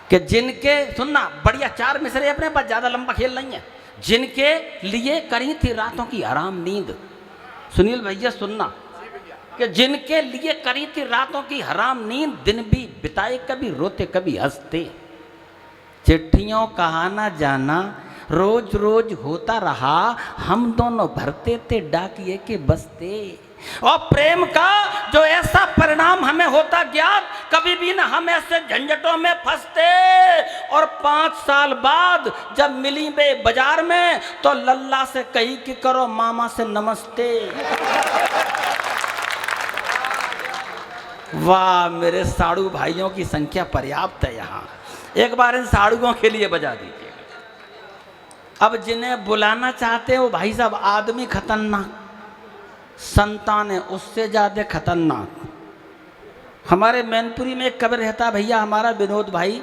कि जिनके, सुनना बढ़िया चार मिसरे अपने पास, ज्यादा लंबा खेल नहीं है। जिनके लिए करी थी रातों की हराम नींद, सुनील भैया सुनना, कि जिनके लिए करी थी रातों की हराम नींद, दिन भी बिताए कभी रोते कभी हंसते। चिट्ठियों कहा ना जाना रोज रोज होता रहा, हम दोनों भरते थे डाकिए के बस्ते। और प्रेम का जो ऐसा परिणाम हमें होता ज्ञात, कभी भी ना हम ऐसे झंझटों में फंसते। और 5 साल बाद जब मिली बे बाजार में, तो लल्ला से कही कि करो मामा से नमस्ते। वाह, मेरे साड़ू भाइयों की संख्या पर्याप्त है यहाँ। एक बार इन साड़ुओं के लिए बजा दीजिए। अब जिन्हें बुलाना चाहते हो भाई साहब, आदमी खतरनाक, संतान है उससे ज्यादा खतरनाक। हमारे मैनपुरी में एक कब्र रहता भैया हमारा विनोद भाई,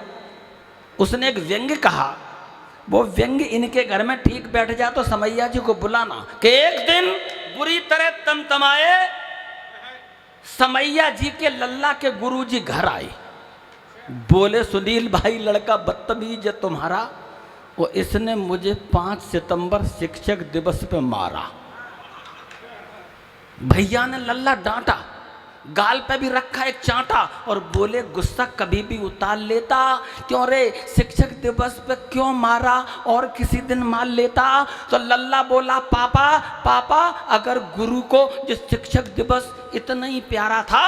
उसने एक व्यंग्य कहा। वो व्यंग्य इनके घर में ठीक बैठ जाए तो समैया जी को बुलाना कि एक दिन बुरी तरह तमतमाए, समैया जी के लल्ला के गुरुजी घर आए। बोले सुनील भाई लड़का बदतमीज है तुम्हारा, वो इसने मुझे 5 सितंबर शिक्षक दिवस पे मारा। भैया ने लल्ला डांटा, गाल पे भी रखा एक चांटा, और बोले गुस्सा कभी भी उतार लेता, क्यों रे शिक्षक दिवस पे क्यों मारा, और किसी दिन मार लेता। तो लल्ला बोला पापा पापा, अगर गुरु को जो शिक्षक दिवस इतना ही प्यारा था,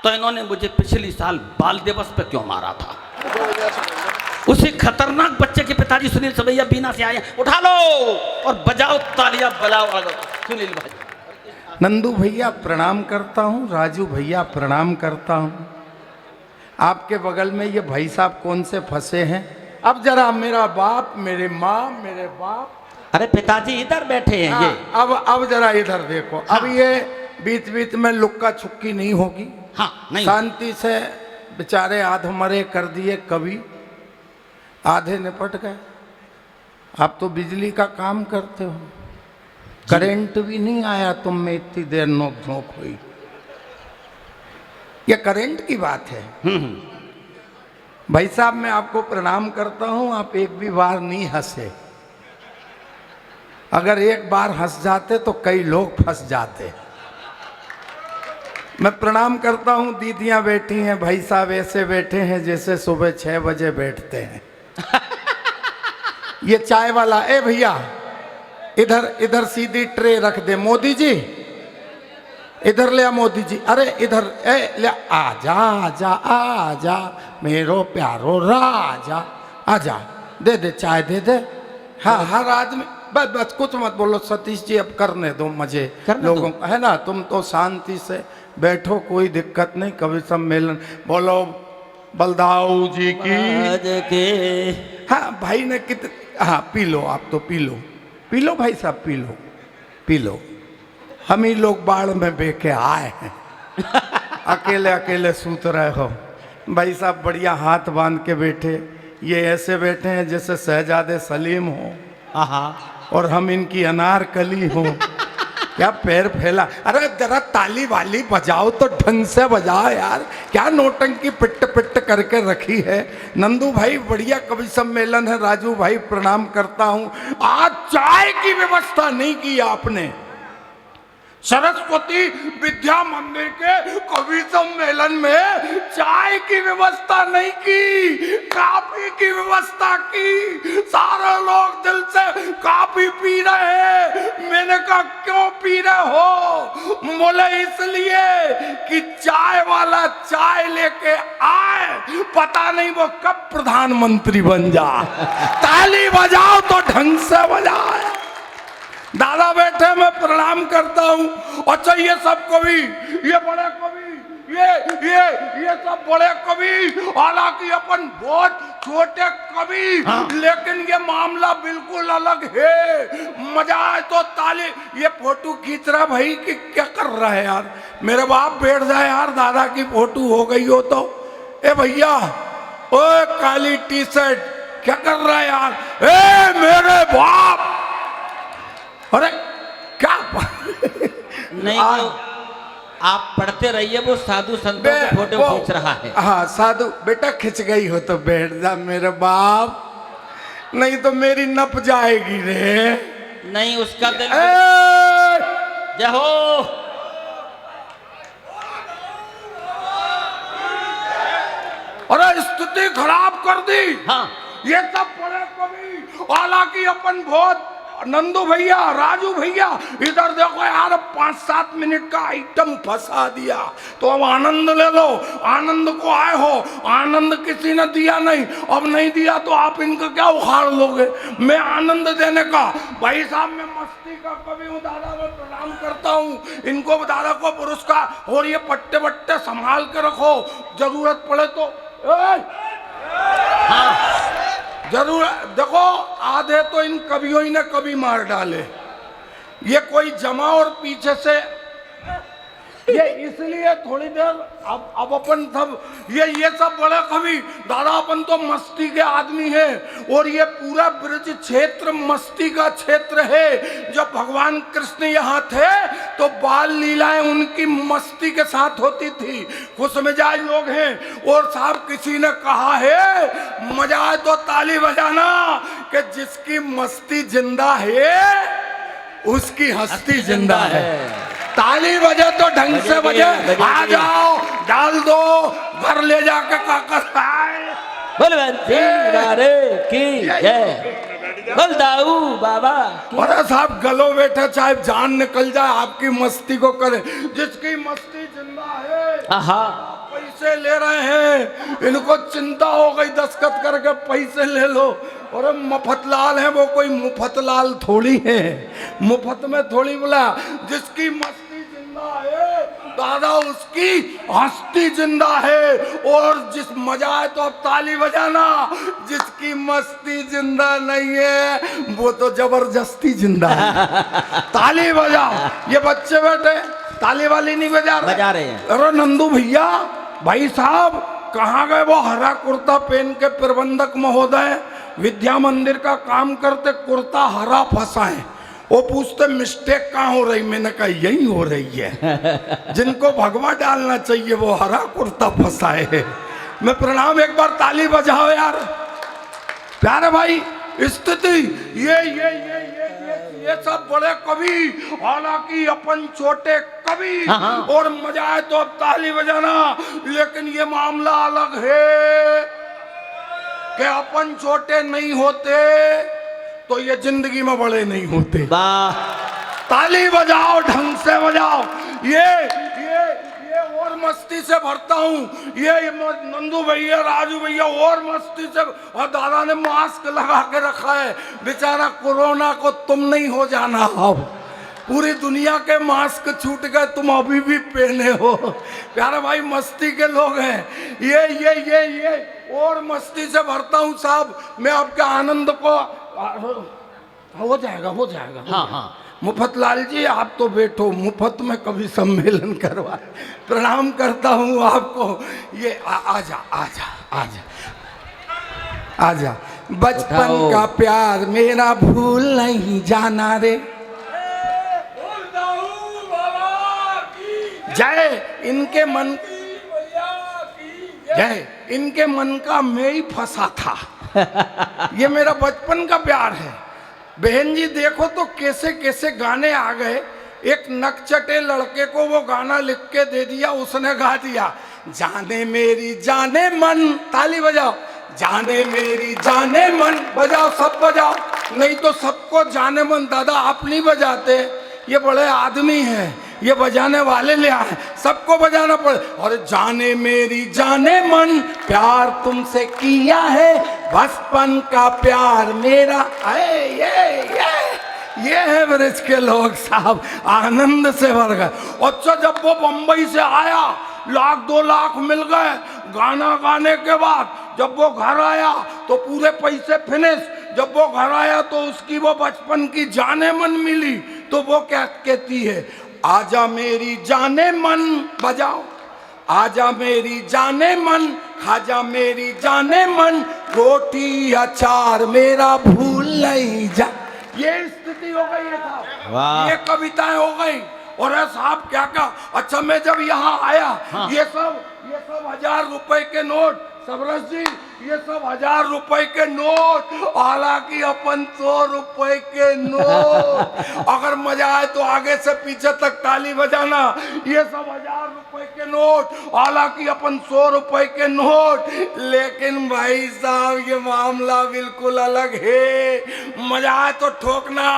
तो इन्होंने मुझे पिछली साल बाल दिवस पे क्यों मारा था। उसी खतरनाक बच्चे के पिताजी सुनील समैया बीना से आए, उठा लो और बजाओ तालियां, बजाओ सुनील भाई। नंदू भैया प्रणाम करता हूँ, राजू भैया प्रणाम करता हूँ। आपके बगल में ये भाई साहब कौन से फंसे हैं? अब जरा मेरा बाप, मेरे माँ, मेरे बाप, अरे पिताजी इधर बैठे हैं ये। अब जरा इधर देखो। हाँ। अब ये बीच बीच में लुक्का छुक्की नहीं होगी। हाँ, नहीं। शांति से बेचारे आधे मरे कर दिए कवि, आधे निपट गए। आप तो बिजली का काम करते हो, करंट भी नहीं आया तुम में इतनी देर नोक झोंक हुई। ये करंट की बात है। भाई साहब मैं आपको प्रणाम करता हूं, आप एक भी बार नहीं हंसे। अगर एक बार हंस जाते तो कई लोग फंस जाते। मैं प्रणाम करता हूं, दीदियां बैठी हैं, भाई साहब ऐसे बैठे हैं जैसे सुबह 6 बजे बैठते हैं। ये चाय वाला, ए भैया इधर इधर सीधी ट्रे रख दे। मोदी जी इधर ले आ, मोदी जी, अरे इधर ए ले, आजा आजा आजा मेरो प्यारो राजा, आजा, दे दे चाय दे दे। हाँ, हर आदमी बस बस कुछ मत बोलो सतीश जी, अब करने दो मजे लोगों को, है ना। तुम तो शांति से बैठो, कोई दिक्कत नहीं। कवि सम्मेलन बोलो बलदाऊ जी की। हाँ भाई ने कितने, हाँ पी लो, आप तो पी लो, पी लो भाई साहब, पी लो पी लो। हम ही लोग बाढ़ में बेके आए हैं। अकेले अकेले सूत रहे हो। भाई साहब बढ़िया हाथ बांध के बैठे, ये ऐसे बैठे हैं जैसे शहजादे सलीम हो, और हम इनकी अनारकली हो। क्या पैर फैला, अरे जरा ताली वाली बजाओ तो ढंग से बजाओ यार, क्या नोटंकी पिट पिट करके रखी है। नंदू भाई बढ़िया कवि सम्मेलन है। राजू भाई प्रणाम करता हूँ। आज चाय की व्यवस्था नहीं की आपने। सरस्वती विद्या मंदिर के कवि सम्मेलन में चाय की व्यवस्था नहीं की, कॉफी की व्यवस्था की। सारे लोग दिल से कॉफी पी रहे हैं। मैंने कहा क्यों पी रहे हो? बोले इसलिए कि चाय वाला चाय लेके आए, पता नहीं वो कब प्रधानमंत्री बन जाए। ताली बजाओ तो ढंग से बजाओ। दादा बैठे, मैं प्रणाम करता हूँ। अच्छा ये सब कवि, ये बड़े कवि, ये सब बड़े कवि, हालांकि अपन बहुत छोटे कवि। हाँ। लेकिन ये मामला बिल्कुल अलग है। मजा आए तो ताली। ये फोटो खींच रहा भाई कि क्या कर रहा है यार? मेरे बाप बैठ जाए यार, दादा की फोटो हो गई हो तो। ए भैया, ओए काली टी शर्ट क्या कर रहा है यार? ए मेरे बाप, अरे क्या नहीं आप पढ़ते रहिए, वो साधु संतों के फोटो खींच रहा है। हाँ साधु बेटा, खिंच गई हो तो बैठ जा मेरे बाप, नहीं तो मेरी नप जाएगी रे। नहीं उसका दिल। जय हो। अरे स्थिति खराब कर दी। हाँ ये सब पढ़े कभी, हालांकि अपन बहुत नंदू भैया, राजू भैया, इधर देखो यार 5-7 मिनट का आइटम फंसा दिया, तो अब आनंद ले लो। आनंद को आए हो, आनंद किसी ने दिया नहीं, अब नहीं दिया तो आप इनका क्या उखाड़ लोगे। मैं आनंद देने का भाई साहब, मैं मस्ती का कवि हूँ, दादा मैं प्रणाम करता हूँ इनको, दादा को पुरस्कार। और ये पट्टे बट्टे संभाल के रखो, जरूरत पड़े तो जरूर। देखो आधे तो इन कवियों ने कभी मार डाले, ये कोई जमा और पीछे से ये इसलिए थोड़ी देर अब अपन सब ये सब बड़े कवि दादा, अपन तो मस्ती के आदमी हैं, और ये पूरा ब्रज क्षेत्र मस्ती का क्षेत्र है। जब भगवान कृष्ण यहाँ थे तो बाल लीलाएं उनकी मस्ती के साथ होती थी, खुश मिजाज लोग हैं। और साहब किसी ने कहा है मजा आए तो ताली बजाना, कि जिसकी मस्ती जिंदा है उसकी हस्ती जिंदा है। ताली बजे तो ढंग से बजे, आ जाओ डाल दो घर ले जाके काकर खाए। की जय, बोल दाऊ बाबा। अरे साहब गलो बैठे चाहे जान निकल जाए, आपकी मस्ती को करे। जिसकी मस्ती जिंदा है, पैसे ले रहे हैं, इनको चिंता हो गई दस्तखत करके पैसे ले लो। और मुफतलाल है, वो कोई मुफतलाल थोड़ी है, मुफ्त में थोड़ी बोला। जिसकी मस्ती जिंदा है दादा उसकी हस्ती जिंदा है। और जिस मजा है तो अब ताली बजाना, जिसकी मस्ती जिंदा नहीं है वो तो जबरदस्ती जिंदा है। ताली बजाओ। ये बच्चे बैठे ताली वाली नहीं बजा रहे हैं। अरे नंदू भैया, भाई साहब कहाँ गए वो हरा कुर्ता पहन के प्रबंधक महोदय, विद्या मंदिर का काम करते, कुर्ता हरा फंसा है। वो पूछते मिस्टेक कहाँ हो रही, मैंने कहा यही हो रही है, जिनको भगवा डालना चाहिए वो हरा कुर्ता फंसा है। मैं प्रणाम, एक बार ताली बजाओ यार प्यारे भाई। स्थिति ये सब बड़े कवि, हालांकि अपन छोटे कवि, और मजा आए तो अब ताली बजाना। लेकिन ये मामला अलग है कि अपन छोटे नहीं होते तो ये जिंदगी में बड़े नहीं होते। ताली बजाओ, ढंग से बजाओ। ये और मस्ती से भरता हूँ, ये नंदू भैया, राजू भैया और मस्ती से। और दादा ने मास्क लगा के रखा है, बेचारा कोरोना को तुम नहीं हो जाना। अब पूरी दुनिया के मास्क छूट गए, तुम अभी भी पहने हो। प्यारे भाई मस्ती के लोग हैं। ये और मस्ती से भरता हूँ साहब। मैं आपके आनंद को हो जाएगा। हाँ। मुफतलाल जी आप तो बैठो, मुफ्त में कभी सम्मेलन करवा। प्रणाम करता हूँ आपको। ये आजा। बचपन का प्यार मेरा भूल नहीं जाना रे। जय इनके मन का मैं ही फंसा था। ये मेरा बचपन का प्यार है। बहन जी देखो तो कैसे कैसे गाने आ गए। एक नकचटे लड़के को वो गाना लिख के दे दिया, उसने गा दिया। जाने मेरी जाने मन, ताली बजाओ। जाने मेरी जाने मन, बजाओ सब बजाओ। नहीं तो सबको जाने मन दादा आप नहीं बजाते, ये बड़े आदमी हैं, ये बजाने वाले ले आए, सबको बजाना पड़े। और जाने मेरी जाने मन, प्यार तुमसे किया है बचपन का प्यार मेरा। ये है ब्रिज के लोग साहब, आनंद से भर गए। अच्छा जब वो बंबई से आया, 1-2 लाख मिल गए गाना गाने के बाद। जब वो घर आया तो पूरे पैसे फिनिश। जब वो घर आया तो उसकी वो बचपन की जाने मन मिली, तो वो क्या कहती है, आजा मेरी जाने मन, बजाओ। आजा मेरी जाने मन, खाजा मेरी जाने मन, रोटी अचार मेरा भूल नहीं जा। ये स्थिति हो गई है साहब, ये कविताएं हो गई। और साहब क्या क्या। अच्छा मैं जब यहाँ आया हाँ। ये सब 1000 रुपए के नोट, सबरस जी ये सब 1000 रुपए के नोट, हालांकि अपन 100 रुपए के नोट। अगर मजा आए तो आगे से पीछे तक ताली बजाना। ये सब 1000 रुपए के नोट, हालांकि अपन 100 रुपए के नोट। लेकिन भाई साहब ये मामला बिल्कुल अलग है। मजा आए तो ठोकना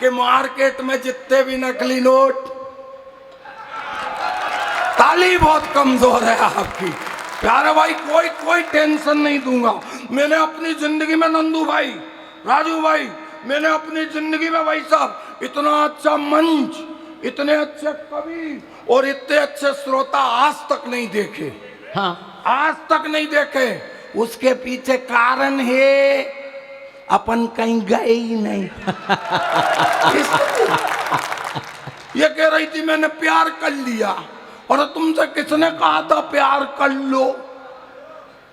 कि मार्केट में जितने भी नकली नोट, ताली बहुत कमजोर है आपकी। प्यारे भाई कोई टेंशन नहीं दूंगा। मैंने अपनी जिंदगी में नंदू भाई, राजू भाई, मैंने अपनी जिंदगी में भाई साहब इतना अच्छा मंच, इतने अच्छे कवि और इतने अच्छे श्रोता आज तक नहीं देखे। हाँ। आज तक नहीं देखे। उसके पीछे कारण है अपन कहीं गए ही नहीं। ये कह रही थी मैंने प्यार कर लिया, और तुमसे किसने कहा था प्यार कर लो?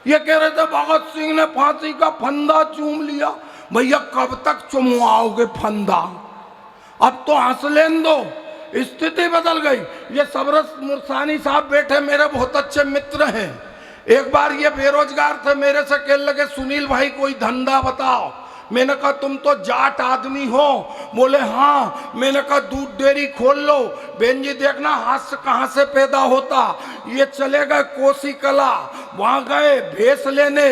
ये कह रहे थे भगत सिंह ने फांसी का फंदा चूम लिया। भैया कब तक चुमवाओगे फंदा? अब तो हंस लेन दो, स्थिति बदल गई। ये सबरस मुरसानी साहब बैठे मेरे बहुत अच्छे मित्र हैं। एक बार ये बेरोजगार थे, मेरे से कहने लगे सुनील भाई कोई धंधा बताओ। मैंने कहा तुम तो जाट आदमी हो। बोले हाँ। मैंने कहा दूध डेयरी खोल लो। बहन जी देखना हाथ कहाँ से पैदा होता। ये चले गए कोसी कला, वहां गए भैंस लेने।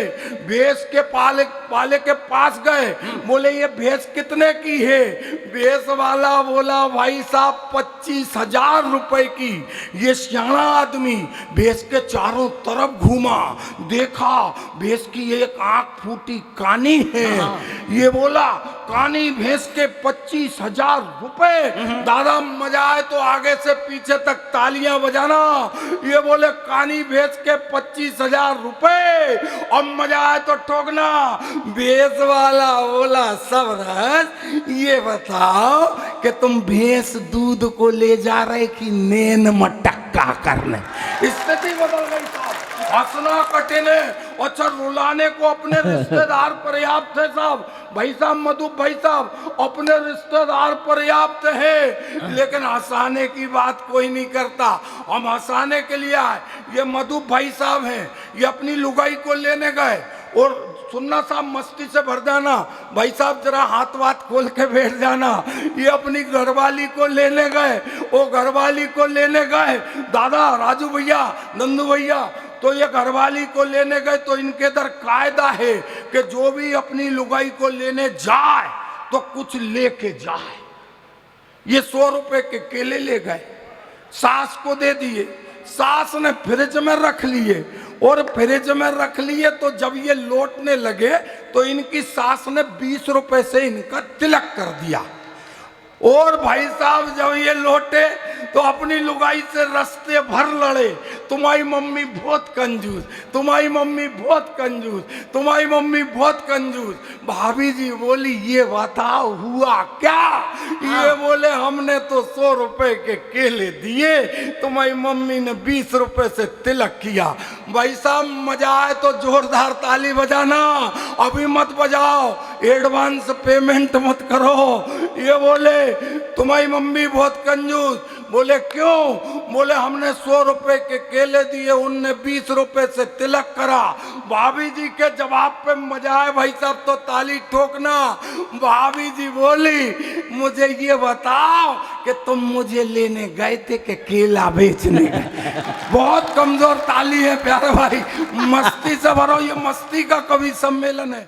भैंस के पाले के पास गए। बोले ये भैंस कितने की है? भैंस वाला बोला भाई साहब 25,000 रुपए की। ये सियाना आदमी भैंस के चारों तरफ घूमा, देखा भैंस की एक आंख फूटी कानी है। ये बोला कानी भैंस के 25,000 रुपए। दादा मजा आए तो आगे से पीछे तक तालियां बजाना। ये बोले कानी भैंस के 25,000 रुपए, और मजा आए तो ठोकना। भैंस वाला बोला सबरस ये बताओ कि तुम भैंस दूध को ले जा रहे कि नैन मटक्का करने? स्थिति बदल गई साहब। हंसना कटे ने, अच्छा रुलाने को अपने रिश्तेदार पर्याप्त है साहब। भाई साहब मधु भाई साहब अपने रिश्तेदार पर्याप्त है, लेकिन हंसाने की बात कोई नहीं करता। हम हंसाने के लिए आए। ये मधु भाई साहब हैं, ये अपनी लुगाई को लेने गए। और सुनना साहब मस्ती से भर जाना, भाई साहब जरा हाथ वाथ खोल के बैठ जाना। ये अपनी घरवाली को लेने गए। वो घरवाली को लेने गए दादा राजू भैया, नंदू भैया। तो ये घरवाली को लेने गए तो इनके इधर कायदा है कि जो भी अपनी लुगाई को लेने जाए तो कुछ लेके जाए। ये 100 रुपए के केले ले गए, सास को दे दिए। सास ने फ्रिज में रख लिए, और फ्रिज में रख लिए तो जब ये लौटने लगे तो इनकी सास ने 20 रुपए से इनका तिलक कर दिया। और भाई साहब जब ये लौटे तो अपनी लुगाई से रास्ते भर लड़े, तुम्हारी मम्मी बहुत कंजूस, तुम्हारी मम्मी बहुत कंजूस, तुम्हारी मम्मी बहुत कंजूस। भाभी जी बोली ये बताओ हुआ क्या? ये बोले हमने तो 100 रुपए के केले दिए, तुम्हारी मम्मी ने 20 रुपए से तिलक किया। भाई साहब मजा आए तो जोरदार ताली बजाना। अभी मत बजाओ, एडवांस पेमेंट मत करो। ये बोले तुम्हारी मम्मी बहुत कंजूस। बोले क्यों? बोले हमने 100 रुपए के केले दिए, उनने 20 रुपए से तिलक करा। भाभी जी के जवाब पे मजा आए भाई साहब तो ताली ठोकना। भाभी जी बोली मुझे ये बताओ कि तुम मुझे लेने गए थे कि केला बेचने गए? बहुत कमजोर ताली है प्यारे भाई, मस्ती से भरो। ये मस्ती का कवि सम्मेलन है।